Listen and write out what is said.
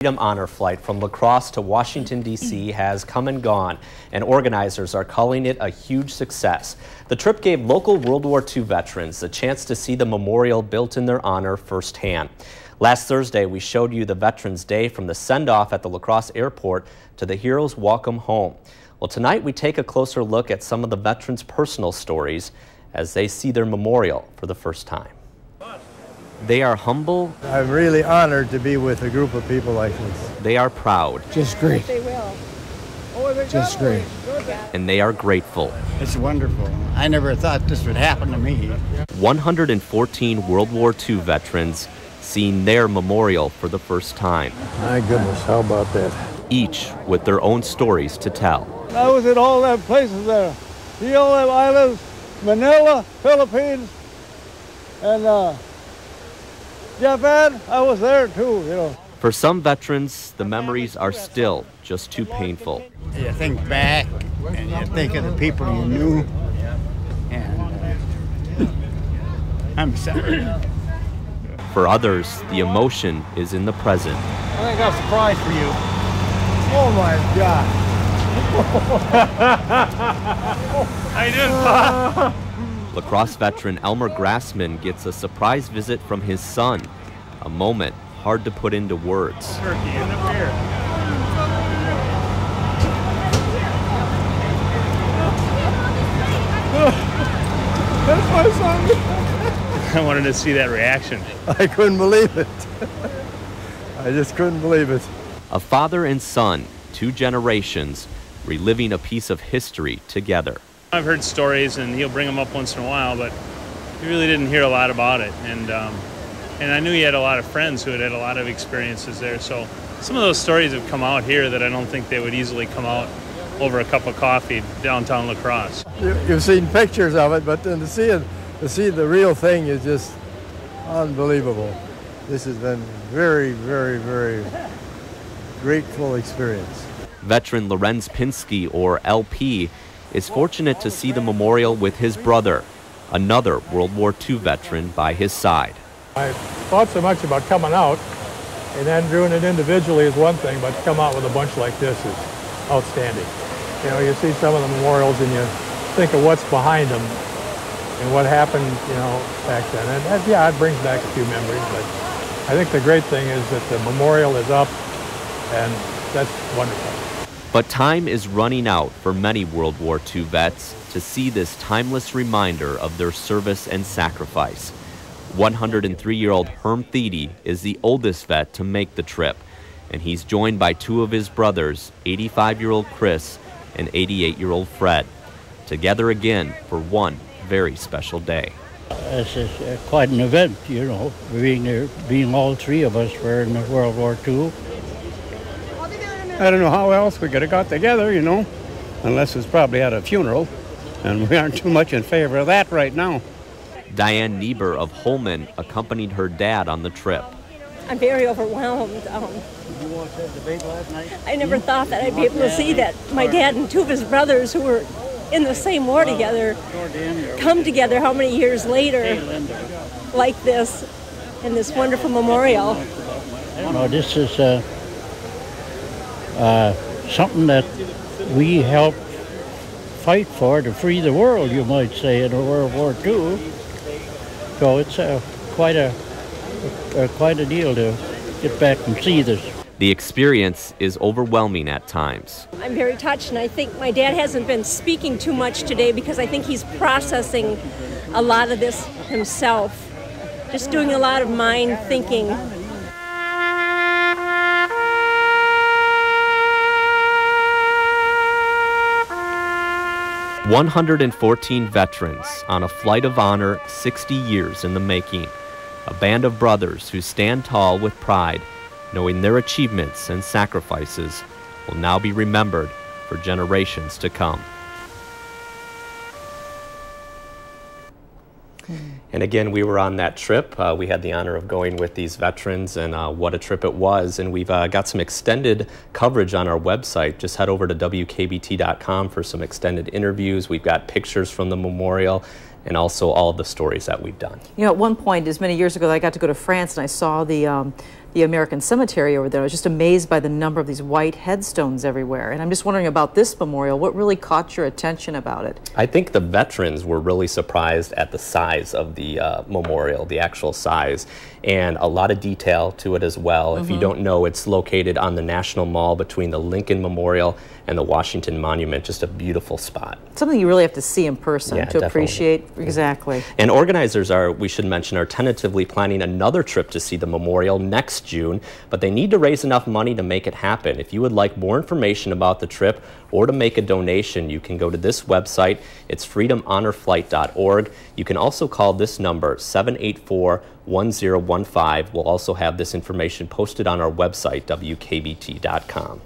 Freedom Honor Flight from La Crosse to Washington, D.C. has come and gone, and organizers are calling it a huge success. The trip gave local World War II veterans a chance to see the memorial built in their honor firsthand. Last Thursday, we showed you the Veterans Day from the send-off at the La Crosse Airport to the heroes' welcome home. Well, tonight we take a closer look at some of the veterans' personal stories as they see their memorial for the first time. They are humble. I'm really honored to be with a group of people like this. They are proud. Just great. They will. Just great. And they are grateful. It's wonderful. I never thought this would happen to me. 114 World War II veterans seeing their memorial for the first time. My goodness, how about that? Each with their own stories to tell. I was at all them places there. The LM Islands, Manila, Philippines, and Japan. I was there too, you know. For some veterans, the memories are still just too painful. You think back and you think of the people you knew, and I'm sorry. For others, the emotion is in the present. I think I got a surprise for you. Oh my God. How you doing, Pa? La Crosse veteran Elmer Grassman gets a surprise visit from his son, a moment hard to put into words. Turkey in the beer. That's my son. I wanted to see that reaction. I couldn't believe it. I just couldn't believe it. A father and son, two generations, reliving a piece of history together. I've heard stories, and he'll bring them up once in a while, but he really didn't hear a lot about it. And I knew he had a lot of friends who had a lot of experiences there. So some of those stories have come out here that I don't think they would easily come out over a cup of coffee downtown La Crosse. You've seen pictures of it, but then to see the real thing is just unbelievable. This has been very, very, very grateful experience. Veteran Lorenz Pinsky, or LP, is fortunate to see the memorial with his brother, another World War II veteran by his side. I thought so much about coming out, and then doing it individually is one thing, but to come out with a bunch like this is outstanding. You know, you see some of the memorials and you think of what's behind them and what happened, you know, back then. And that, yeah, it brings back a few memories, but I think the great thing is that the memorial is up, and that's wonderful. But time is running out for many World War II vets to see this timeless reminder of their service and sacrifice. 103-year-old Herm Thiede is the oldest vet to make the trip, and he's joined by two of his brothers, 85-year-old Chris and 88-year-old Fred, together again for one very special day. This is quite an event, you know, being all three of us were in World War II. I don't know how else we could have got together, you know, unless it's probably at a funeral, and we aren't too much in favor of that right now. Diane Niebuhr of Holman accompanied her dad on the trip. I'm very overwhelmed. Did you watch that debate last night? I never thought that I'd be able to see that my dad and two of his brothers who were in the same war together come together how many years later like this in this wonderful memorial. No, this is something that we helped fight for to free the world, you might say, in World War II. So it's quite a deal to get back and see this. The experience is overwhelming at times. I'm very touched, and I think my dad hasn't been speaking too much today because I think he's processing a lot of this himself, just doing a lot of mind thinking. 114 veterans on a flight of honor 60 years in the making. A band of brothers who stand tall with pride, knowing their achievements and sacrifices will now be remembered for generations to come. And again, we were on that trip. We had the honor of going with these veterans, and what a trip it was. And we've got some extended coverage on our website. Just head over to WKBT.com for some extended interviews. We've got pictures from the memorial and also all of the stories that we've done. You know, at one point, as many years ago, I got to go to France and I saw the the American Cemetery over there. I was just amazed by the number of these white headstones everywhere. And I'm just wondering about this memorial. What really caught your attention about it? I think the veterans were really surprised at the size of the memorial, the actual size, and a lot of detail to it as well. If you don't know, it's located on the National Mall between the Lincoln Memorial and the Washington Monument. Just a beautiful spot. Something you really have to see in person to definitely appreciate. Exactly. And organizers are, we should mention, are tentatively planning another trip to see the memorial next June, but they need to raise enough money to make it happen. If you would like more information about the trip or to make a donation, you can go to this website. It's freedomhonorflight.org. You can also call this number, 784-1015. We'll also have this information posted on our website, WKBT.com.